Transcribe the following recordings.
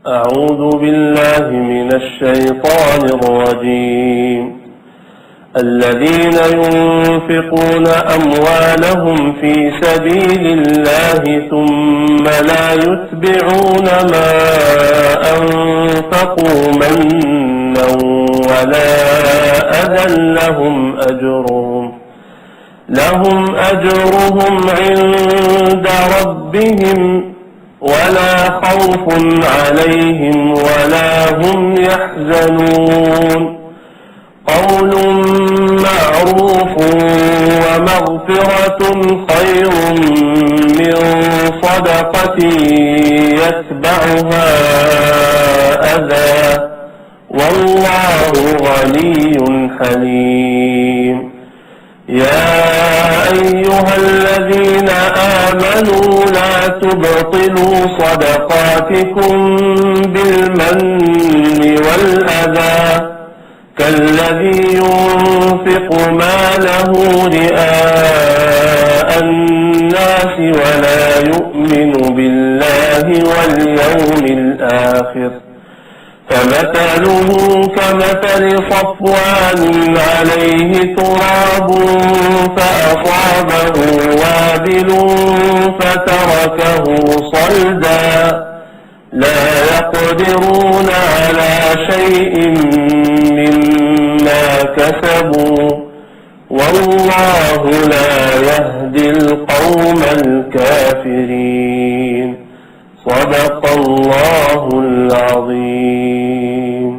أعوذ بالله من الشيطان الرجيم الذين ينفقون أموالهم في سبيل الله ثم لا يتبعون ما أنفقوا منا ولا أذى لهم أجرهم عند ربهم ولا خوف عليهم ولا هم يحزنون قول معروف ومغفرة خير من صدقة يتبعها أذى والله غني حليم يا أيها الذين آمنوا لا تبطلوا صدقاتكم بالمن والأذى كالذي ينفق ماله رئاء الناس ولا يؤمن بالله واليوم الآخر فمثله كمثل صفوان عليه تراب فأصابه وابل فتركه صلدا لا يقدرون على شيء مما كسبوا والله لا يهدي القوم الكافرين صدق الله العظيم.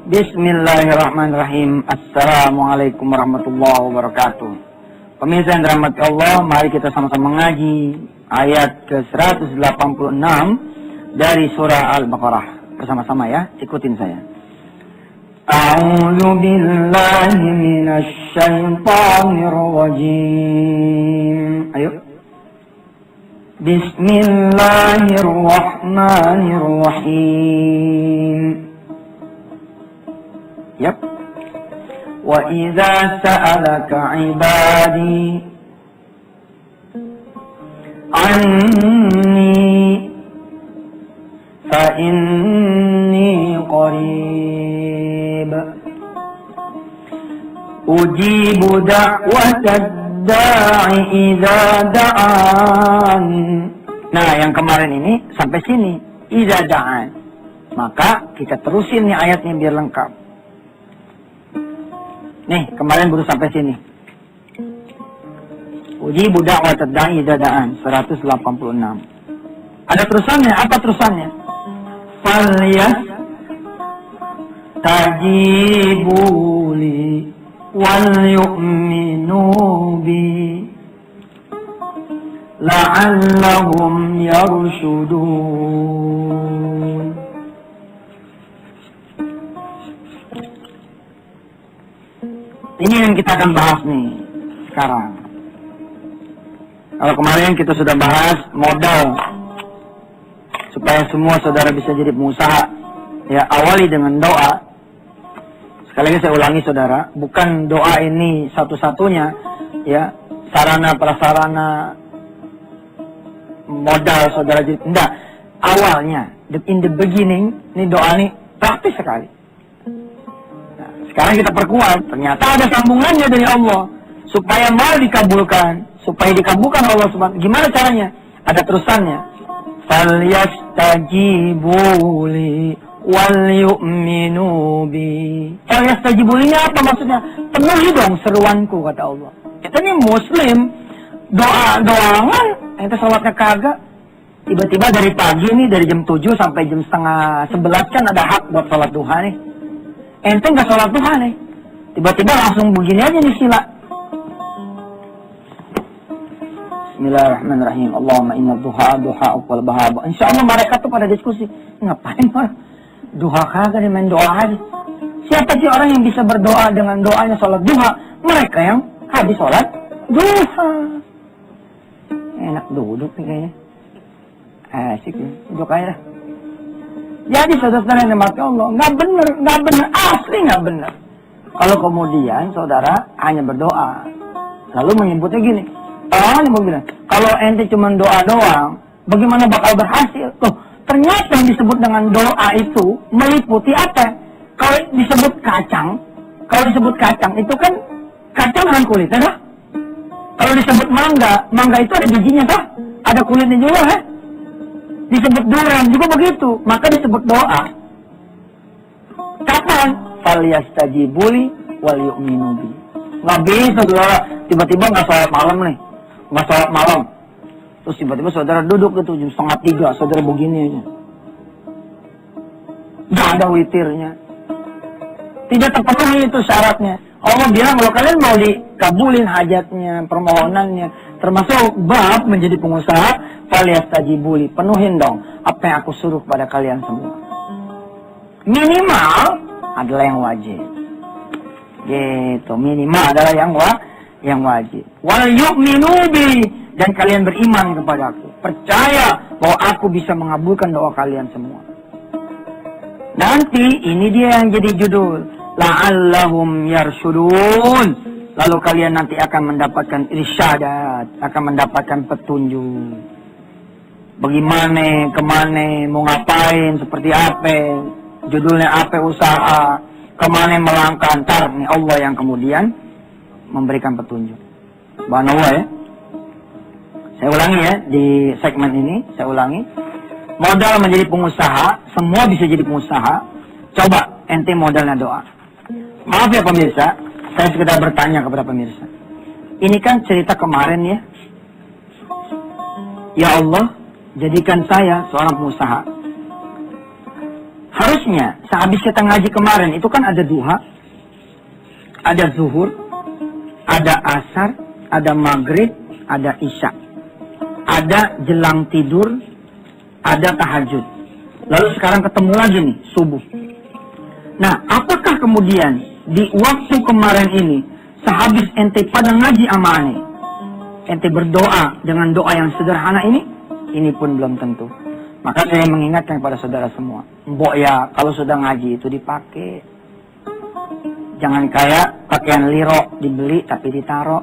Bismillahirrahmanirrahim. Assalamualaikum warahmatullahi wabarakatuh. Pemirsa yang dirahmati Allah, mari kita sama-sama mengaji ayat ke-186 dari surah Al-Baqarah. Bersama-sama ya, ikutin saya. A'udzu billahi minasy syaithanir rajim. Ayo. Bismillahirrahmanirrahim. Yap. Wa idza sa'alaka 'ibadi anni fa inni qarib ujibu da'watad da'i idza da'an. Nah, yang kemarin ini sampai sini idza da'an. Maka kita terusin nih ayatnya biar lengkap. Nih, kemarin baru sampai sini. Ujibu da'watad da'i idza da'an 186. Ada terusannya, apa terusannya? Falyas tajibuli wal yu'minu bi la'allahum yarshudun. Ini yang kita akan bahas nih sekarang. Kalau kemarin kita sudah bahas modal supaya semua saudara bisa jadi pengusaha, ya awali dengan doa. Sekali lagi saya ulangi saudara, bukan doa ini satu-satunya ya sarana prasarana modal saudara jadi. Enggak, awalnya in the beginning ini doa ini praktis sekali. Nah, sekarang kita perkuat, ternyata ada sambungannya dari Allah supaya mau dikabulkan, supaya dikabulkan Allah Subhanahu. Gimana caranya? Ada terusannya. Falyastajibu li wal yu'minu bi. Falyastajibu li apa maksudnya? Penuhi dong seruanku kata Allah. Kita ini muslim, doa-doangan, ente sholatnya kagak. Tiba-tiba dari pagi nih, dari jam 7 sampai jam setengah 11 kan ada hak buat sholat duha nih. Ente nggak sholat duha nih. Tiba-tiba langsung begini aja nih sila. Bismillahirrahmanirrahim. Allahumma inna duha wal bahaba. Insyaallah mereka tuh pada diskusi. Ngapain Pak? Duha kagak nih, main doa aja. Siapa sih orang yang bisa berdoa dengan doanya sholat duha? Mereka yang habis sholat duha. Enak duduk nih kayaknya. Asik ya, duduk aja dah. Jadi saudara-saudara yang dimati Allah, nggak benar, asli nggak benar. Kalau kemudian saudara hanya berdoa, lalu menyebutnya gini, orang mau bilang, kalau ente cuma doa doang, Bagaimana bakal berhasil? Tuh, ternyata yang disebut dengan doa itu meliputi apa? Kalau disebut kacang itu kan kacang dengan kulit, ya? Kalau disebut mangga itu ada bijinya, toh? Ada kulitnya juga, ya? Disebut durian juga begitu, maka disebut doa. Kapan? Falyastajibuli wal yu'minu bi. Nggak bisa, saudara. Tiba-tiba nggak sholat malam nih. Nggak sholat malam. Terus tiba-tiba saudara duduk gitu, jam 2:30, saudara begini aja. Nggak ada witirnya. Tidak terpenuhi itu syaratnya. Allah bilang kalau kalian mau dikabulin hajatnya, permohonannya, termasuk bab menjadi pengusaha, falyastajibuli, penuhin dong apa yang aku suruh pada kalian semua. Minimal adalah yang wajib. Gitu, minimal adalah yang wajib. Wal yu'minu bi, dan kalian beriman kepadaku. Percaya bahwa aku bisa mengabulkan doa kalian semua. Nanti ini dia yang jadi judul, la'allahum yarsyudun. Lalu kalian nanti akan mendapatkan irsyadat, akan mendapatkan petunjuk. Bagaimana, kemana, mau ngapain, seperti apa, judulnya apa usaha, kemana melangkah, ntar nih Allah yang kemudian memberikan petunjuk. Subhanallah ya. Saya ulangi ya, di segmen ini, saya ulangi. Modal menjadi pengusaha, semua bisa jadi pengusaha. Coba ente modalnya doa. Maaf ya pemirsa, saya sekedar bertanya kepada pemirsa. Ini kan cerita kemarin ya. Ya Allah, jadikan saya seorang pengusaha. Harusnya sehabis kita ngaji kemarin itu kan ada duha, ada zuhur, ada asar, ada maghrib, ada isya, ada jelang tidur, ada tahajud. Lalu sekarang ketemu lagi nih, subuh. Nah, apakah kemudian di waktu kemarin ini, sehabis ente pada ngaji amane, ente berdoa dengan doa yang sederhana ini pun belum tentu. Maka saya mengingatkan kepada saudara semua, mbok ya, kalau sudah ngaji itu dipakai. Jangan kayak pakaian liro, dibeli tapi ditaruh.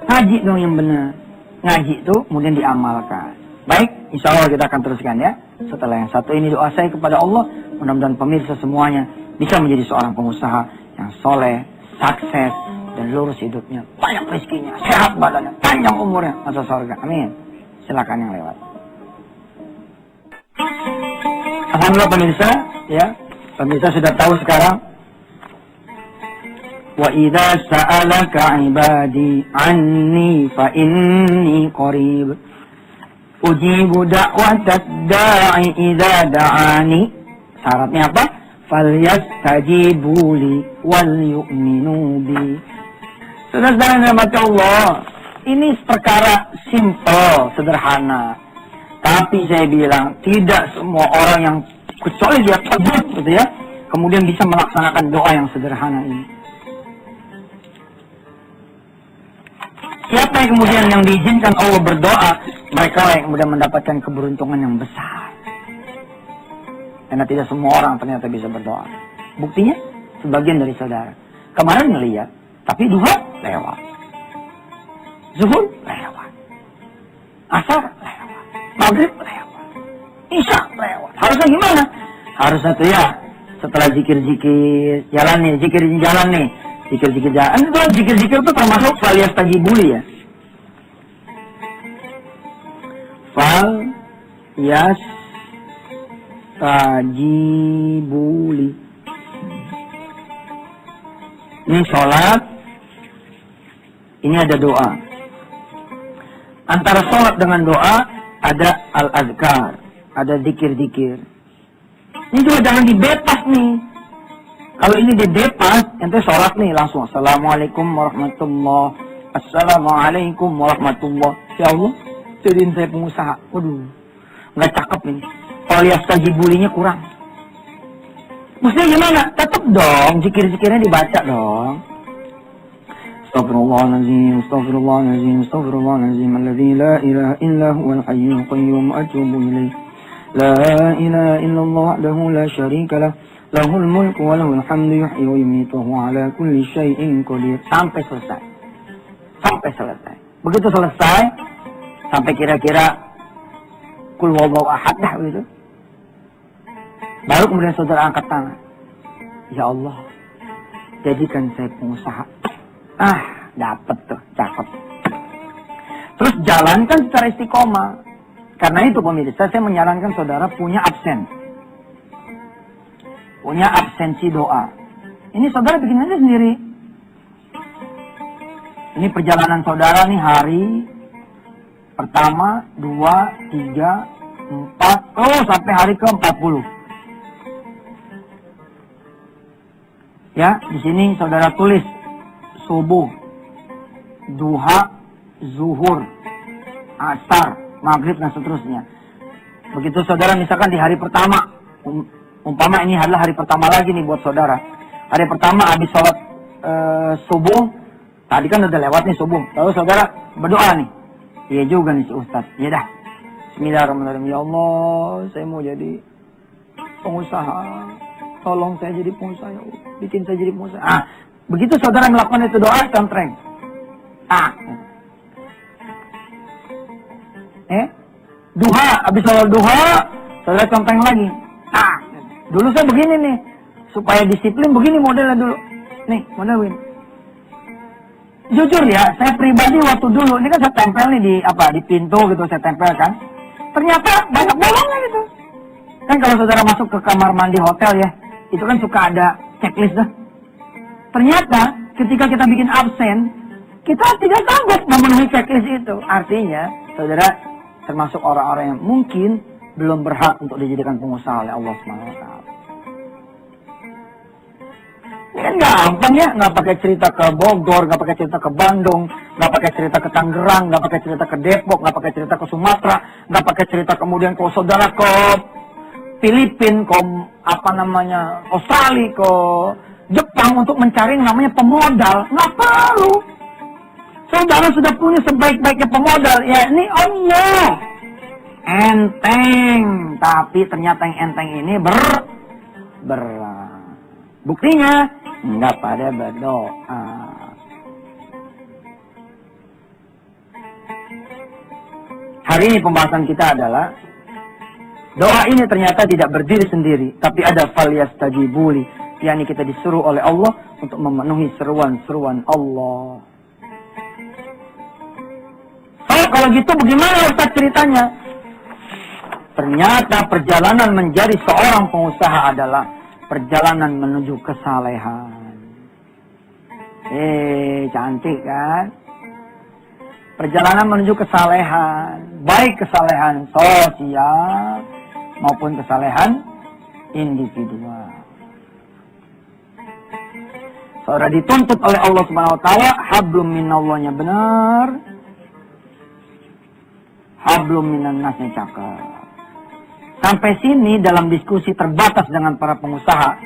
Ngaji dong yang benar. Ngaji itu kemudian diamalkan. Baik, insya Allah kita akan teruskan ya. Setelah yang satu ini doa saya kepada Allah, mudah-mudahan pemirsa semuanya bisa menjadi seorang pengusaha yang soleh, sukses, dan lurus hidupnya. Banyak rezekinya, sehat badannya, panjang umurnya, masuk surga. Amin. Silakan yang lewat. Alhamdulillah pemirsa, ya. Pemirsa sudah tahu sekarang. Wa idza sa'alaka 'ibadi 'anni fa inni qarib. Ujibu da'watad da'i idza da'ani. Syaratnya apa? Falyastajibuli wal yu'minu bi. Saudara-saudara rahmat Allah, ini perkara simple, sederhana. Tapi saya bilang, tidak semua orang yang kecuali dia terbut gitu ya, kemudian bisa melaksanakan doa yang sederhana ini. Siapa yang kemudian yang diizinkan Allah berdoa, mereka yang kemudian mendapatkan keberuntungan yang besar. Karena tidak semua orang ternyata bisa berdoa. Buktinya, sebagian dari saudara. Kemarin melihat, tapi duha lewat. Zuhur lewat. Asar lewat. Maghrib lewat. Isya lewat. Harusnya gimana? Harusnya tuh ya, setelah zikir-zikir, jalan nih, zikir-zikir jalan nih. Zikir-zikir jalan. Itu zikir-zikir itu termasuk falyastajibuli ya. Falyastajibuli. Ini sholat. Ini ada doa. Antara sholat dengan doa ada al-azkar, ada zikir-zikir. Ini juga jangan dibebas nih. Kalau ini dibebas, ente sholat nih langsung. Assalamualaikum warahmatullahi wabarakatuh. Assalamualaikum warahmatullahi wabarakatuh. Ya Allah, jadiin saya pengusaha. Waduh, nggak cakep ini. Falyastajibulnya kurang. Maksudnya gimana? Tetap dong, zikir-zikirnya dibaca dong. Astaghfirullahaladzim, astaghfirullahaladzim, astaghfirullahaladzim, alladzi la ilaha illa huwal hayyul qayyum, atubu ilaih. La ilaha illallah wahdahu la syarika lah, lahul mulku wa lahul hamdu yuhyi wa yumiitu wa huwa ala kulli syai'in qadir. Sampai selesai. Sampai selesai. Begitu selesai, sampai kira-kira kul huwallahu ahad dah gitu. Baru kemudian saudara angkat tangan. Ya Allah, jadikan saya pengusaha. Dapat tuh, cakep. Terus jalankan secara istiqomah. Karena itu pemirsa, saya menyarankan saudara punya absen. Punya absensi doa. Ini saudara bikin aja sendiri. Ini perjalanan saudara nih hari pertama, 2, 3, 4, sampai hari ke-40. Ya, di sini saudara tulis subuh, duha, zuhur, asar, maghrib dan seterusnya. Begitu saudara misalkan di hari pertama, umpama ini adalah hari pertama lagi nih buat saudara. Hari pertama habis sholat subuh, tadi kan udah lewat nih subuh. Lalu saudara berdoa nih. Iya juga nih si Ustaz. Ya dah. Bismillahirrahmanirrahim. Ya Allah, saya mau jadi pengusaha. Tolong saya jadi pengusaha. Ya Allah. Bikin saya jadi pengusaha. Begitu saudara melakukan itu doa, contreng. Duha, habis sholat duha, saudara contreng lagi. Dulu saya begini nih. Supaya disiplin begini modelnya dulu. Nih, model begini. Jujur ya, saya pribadi waktu dulu, ini kan saya tempel nih di pintu gitu, saya tempel kan. Ternyata banyak bolongnya gitu. Kan kalau saudara masuk ke kamar mandi hotel ya, itu kan suka ada checklist dah. Ternyata ketika kita bikin absen, kita tidak sanggup memenuhi checklist itu. Artinya, saudara termasuk orang-orang yang mungkin belum berhak untuk dijadikan pengusaha oleh Allah SWT. Ini kan gampang ya, nggak pakai cerita ke Bogor, nggak pakai cerita ke Bandung, nggak pakai cerita ke Tangerang, nggak pakai cerita ke Depok, nggak pakai cerita ke Sumatera, nggak pakai cerita kemudian ke saudara ke Filipina, ke Australia, ke Jepang untuk mencari yang namanya pemodal. Nggak perlu. Saudara sudah punya sebaik-baiknya pemodal, ya ini Allah. Enteng, tapi ternyata yang enteng ini berat. Buktinya, nggak pada berdoa. Hari ini pembahasan kita adalah doa ini ternyata tidak berdiri sendiri, tapi ada falyastajibuli, yakni kita disuruh oleh Allah untuk memenuhi seruan-seruan Allah. Kalau gitu bagaimana Ustaz ceritanya? Ternyata perjalanan menjadi seorang pengusaha adalah perjalanan menuju kesalehan. Cantik kan? Perjalanan menuju kesalehan. Baik kesalehan sosial maupun kesalehan individual. Saudara dituntut oleh Allah Subhanahu wa taala, hablum minallahnya benar. Hablum minan nasnya cakep. Sampai sini dalam diskusi terbatas dengan para pengusaha.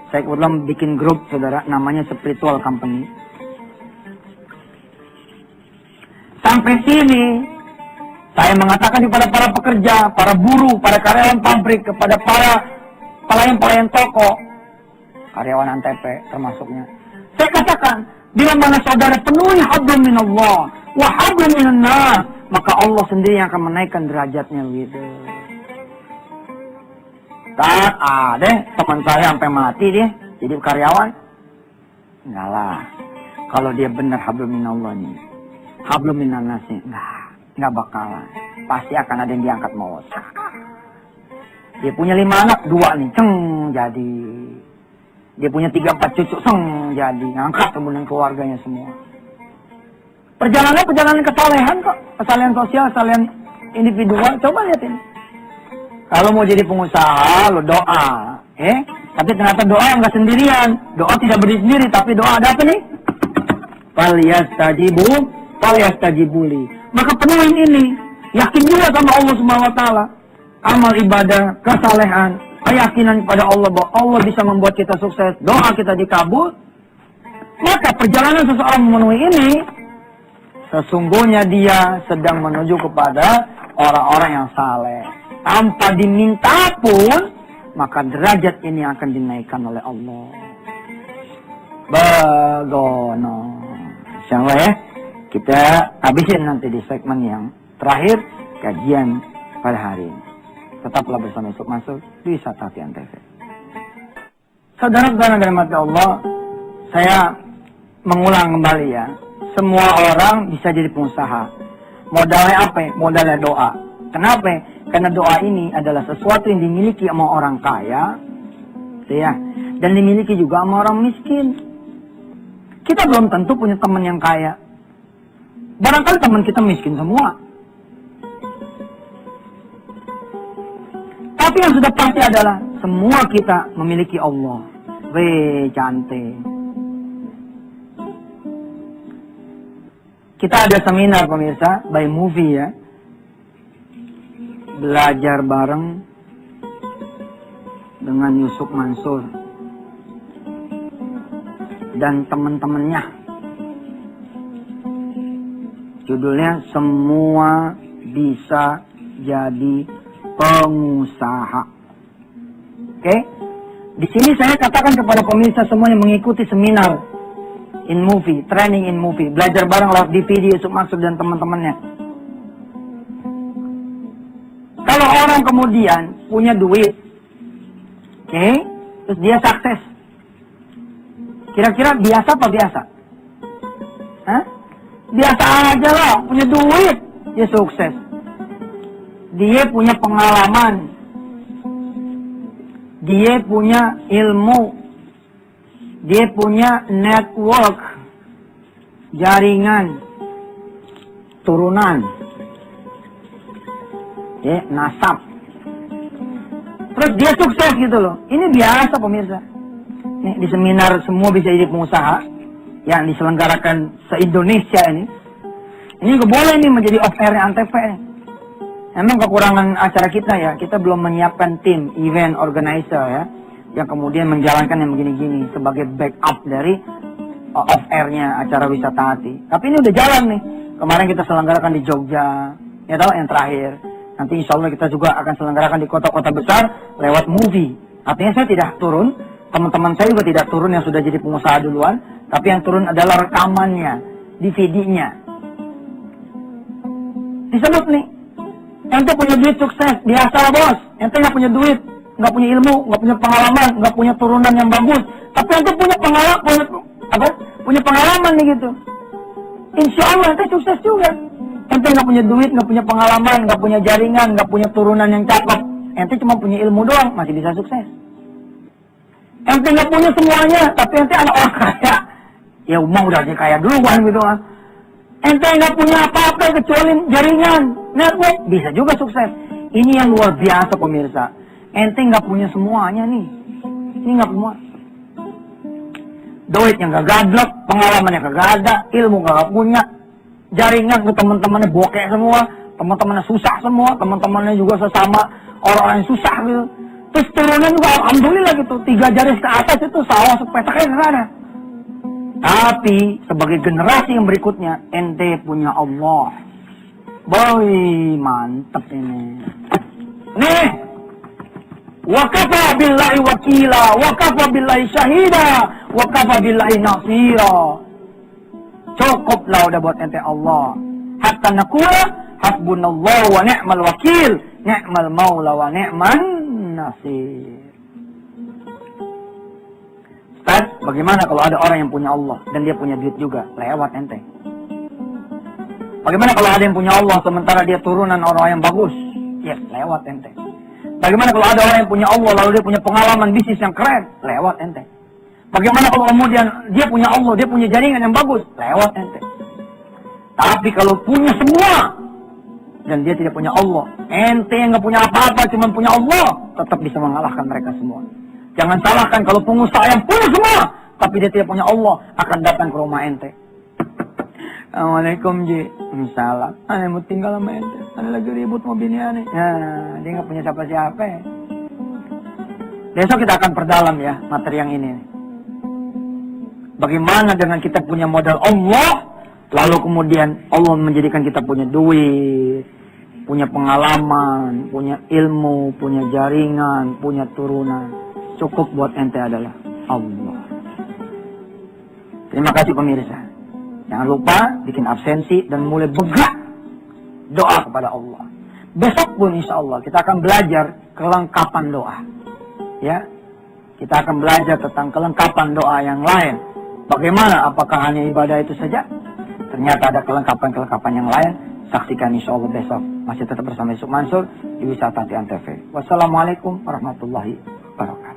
Saya kebetulan bikin grup saudara, namanya Spiritual Company. Sampai sini, saya mengatakan kepada para pekerja, para buruh, para karyawan pabrik, kepada para pelayan-pelayan toko, karyawan Antep termasuknya. Saya katakan, bila mana saudara penuhi hablum minallah, wa hablum minan nas, maka Allah sendiri yang akan menaikkan derajatnya gitu. Deh, teman saya sampai mati dia jadi karyawan. Enggak lah. Kalau dia benar hablum minallah nih, hablum minan nas nih, enggak bakalan. Pasti akan ada yang diangkat maut. Dia punya 5 anak, 2 nih, jadi. Dia punya 3-4 cucu, jadi. Ngangkat kemudian keluarganya semua. Perjalanan kesalehan kok. Kesalehan sosial, kesalehan individual. Coba lihat ini. Kalau mau jadi pengusaha, lo doa. Tapi ternyata doa nggak sendirian. Doa tidak berdiri sendiri, tapi doa ada apa nih? Falyastajibuli. Maka penuhin ini. Yakin juga sama Allah Subhanahu wa taala. Amal ibadah, kesalehan, keyakinan kepada Allah bahwa Allah bisa membuat kita sukses, doa kita dikabul. Maka perjalanan seseorang memenuhi ini, sesungguhnya dia sedang menuju kepada orang-orang yang saleh. Tanpa diminta pun, maka derajat ini akan dinaikkan oleh Allah. Bagono. Insyaallah ya, kita habisin nanti di segmen yang terakhir, kajian pada hari ini. Tetaplah bersama Yusuf Mansur di Wisata Hati Antv. Saudara-saudara dari mati Allah, saya mengulang kembali ya. Semua orang bisa jadi pengusaha. Modalnya apa? Modalnya doa. Kenapa? Karena doa ini adalah sesuatu yang dimiliki sama orang kaya, ya, dan dimiliki juga sama orang miskin. Kita belum tentu punya teman yang kaya. Barangkali teman kita miskin semua. Tapi yang sudah pasti adalah semua kita memiliki Allah. Weh, cantik. Kita ada seminar pemirsa, by movie ya. Belajar bareng dengan Yusuf Mansur dan teman-temannya. Judulnya Semua Bisa Jadi Pengusaha. Oke? Di sini saya katakan kepada pemirsa semua yang mengikuti seminar in movie, training in movie, belajar bareng lewat DVD Yusuf Mansur dan teman-temannya. Kalau orang kemudian punya duit, oke, terus dia sukses, kira-kira biasa apa biasa? Hah? Biasa aja lah, punya duit, dia sukses. Dia punya pengalaman, dia punya ilmu, dia punya network, jaringan, turunan, ya, nasab. Terus dia sukses gitu loh. Ini biasa pemirsa. Nih, di seminar Semua Bisa Jadi Pengusaha yang diselenggarakan se-Indonesia ini. Ini gak boleh nih menjadi off-air-nya Antv nih. Emang kekurangan acara kita ya, kita belum menyiapkan tim event organizer ya, yang kemudian menjalankan yang begini-gini sebagai backup dari off-air-nya acara Wisata Hati. Tapi ini udah jalan nih. Kemarin kita selenggarakan di Jogja, ya tahu yang terakhir. Nanti insya Allah kita juga akan selenggarakan di kota-kota besar lewat movie. Artinya saya tidak turun, teman-teman saya juga tidak turun yang sudah jadi pengusaha duluan, tapi yang turun adalah rekamannya, DVD-nya. Disebut nih, ente punya duit sukses, biasa lah bos. Ente nggak punya duit, nggak punya ilmu, nggak punya pengalaman, nggak punya turunan yang bagus. Tapi ente punya pengalaman nih gitu. Insya Allah ente sukses juga. Ente nggak punya duit, nggak punya pengalaman, nggak punya jaringan, nggak punya turunan yang cakep. Ente cuma punya ilmu doang, masih bisa sukses. Ente nggak punya semuanya, tapi ente anak orang kaya. Ya umang udah kaya duluan gitu lah. Ente nggak punya apa-apa kecuali jaringan, network, bisa juga sukses. Ini yang luar biasa pemirsa. Ente nggak punya semuanya nih. Ini nggak semua. Duitnya nggak gablek, pengalamannya nggak ada, ilmu nggak punya, jaringan ke teman-temannya bokeh semua, teman-temannya susah semua, teman-temannya juga sesama orang-orang yang susah gitu. Terus turunan juga alhamdulillah gitu, 3 jari ke atas itu sawah sepetaknya nggak ada. Tapi sebagai generasi yang berikutnya, ente punya Allah. Boy, mantep ini. Nih, wakafa billahi wakila, wakafa billahi syahida, wakafa billahi nasira. Cukuplah udah buat ente Allah. Hatta nakula hasbunallahu wa ni'mal wakil, ni'mal maula wa ni'man nasir. Ustaz, bagaimana kalau ada orang yang punya Allah dan dia punya duit juga? Lewat ente. Bagaimana kalau ada yang punya Allah sementara dia turunan orang yang bagus? Ya, lewat ente. Bagaimana kalau ada orang yang punya Allah lalu dia punya pengalaman bisnis yang keren? Lewat ente. Bagaimana kalau kemudian dia punya Allah, dia punya jaringan yang bagus? Lewat ente. Tapi kalau punya semua dan dia tidak punya Allah, ente yang nggak punya apa-apa cuma punya Allah, tetap bisa mengalahkan mereka semua. Jangan salahkan kalau pengusaha yang punya semua, tapi dia tidak punya Allah, akan datang ke rumah ente. Assalamualaikum Ji. Salam. Ane mau tinggal sama ente. Ane lagi ribut mau bini ane. Nah, dia nggak punya siapa-siapa ya. Besok kita akan perdalam ya materi yang ini. Bagaimana dengan kita punya modal Allah, lalu kemudian Allah menjadikan kita punya duit, punya pengalaman, punya ilmu, punya jaringan, punya turunan. Cukup buat ente adalah Allah. Terima kasih pemirsa. Jangan lupa bikin absensi dan mulai bergerak doa kepada Allah. besok pun insya Allah kita akan belajar kelengkapan doa. Ya, kita akan belajar tentang kelengkapan doa yang lain. Bagaimana? Apakah hanya ibadah itu saja? Ternyata ada kelengkapan-kelengkapan yang lain. Saksikan insya Allah besok. Masih tetap bersama Yusuf Mansur di Wisata Antv. Wassalamualaikum warahmatullahi wabarakatuh.